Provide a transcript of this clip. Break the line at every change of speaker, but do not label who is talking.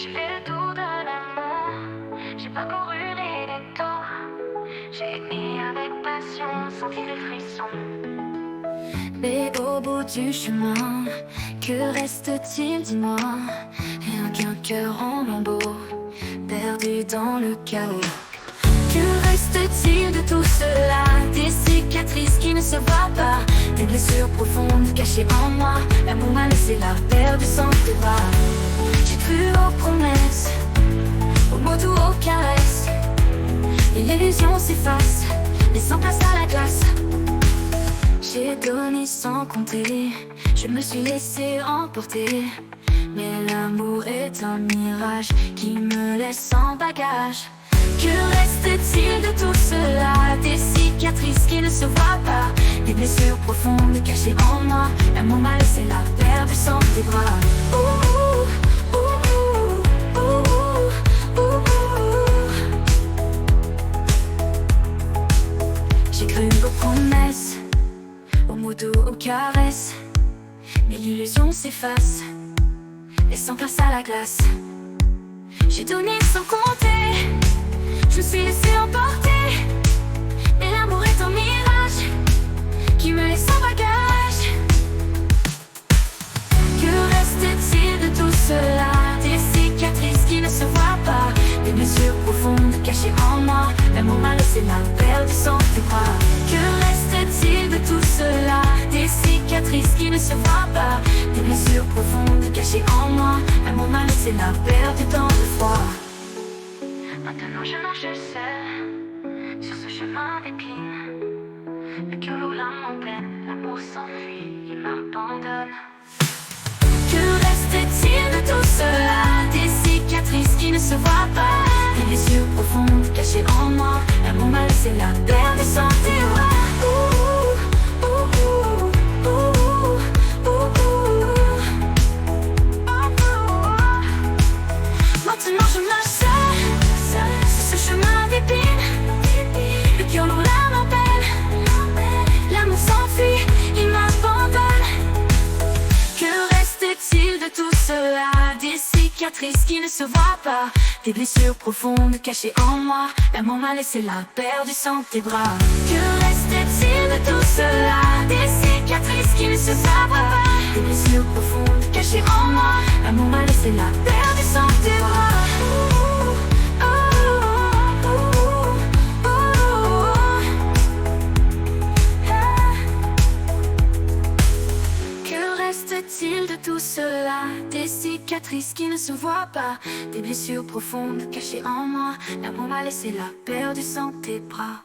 J'ai fait le tour de l'amour, j'ai parcouru les détours. J'ai aimé avec passion, senti les frissons. Mais au bout du chemin, que reste-t-il, dis-moi? Rien qu'un cœur en lambeaux, perdu dans le chaos. Que reste-t-il de tout cela? Des cicatrices qui ne se voient pas, des blessures profondes cachées en moi. L'amour m'a laissé la perdue sans tes bras. J'ai cru aux promesses, aux mots doux, aux caresses. Et l'illusion s'efface, laissant place à la glace. J'ai donné sans compter, je me suis laissé emporter. Mais l'amour est un mirage qui me laisse sans bagage. Que reste-t-il de tout cela? Des cicatrices qui ne se voient pas, des blessures profondes cachées en moi. L'amour m'a laissé la perdue sans tes bras. Ouh, ouh, ouh, ouh, ouh, ouh. J'ai cru aux promesses, aux mots doux, aux caresses. Mais l'illusion s'efface, laissant place à la glace. J'ai donné sans compter, je me suis laissé emporter. Mais l'amour est un mirage qui me laisse sans bagage. Que reste-t-il de tout cela? Des cicatrices qui ne se voient pas, des blessures profondes cachées en moi. L'amour m'a laissé la perdue sans tes bras. Que reste-t-il de tout cela? Des cicatrices qui ne se voient pas, des blessures profondes cachées en moi. L'amour m'a laissé la perdue dans le froid. Maintenant je marche seul sur ce chemin d'épines. Le cœur lourd, l'âme en peine, l'amour s'enfuit, il m'abandonne. Que reste-t-il de tout cela? Des cicatrices qui ne se voient pas, des blessures profondes cachées en moi. L'amour m'a laissé la perdue sans tes bras. Ouh, ouh, ouh, ouh, ouh, ouh. Maintenant je marche seul sur ce chemin d'épines. Le cœur lourd, l'âme en peine, l'amour s'enfuit, il m'abandonne. Que reste-t-il de tout cela? Des cicatrices qui ne se voient pas, des blessures profondes cachées en moi. L'amour m'a laissé la perdue sans tes bras. Que reste-t-il de tout cela? Des cicatrices qui ne se voient pas, des blessures profondes cachées en moi. L'amour m'a laissé la perdue sans tes bras. Reste-t-il de tout cela? Des cicatrices qui ne se voient pas, des blessures profondes cachées en moi. L'amour m'a laissé la perdue sans tes bras.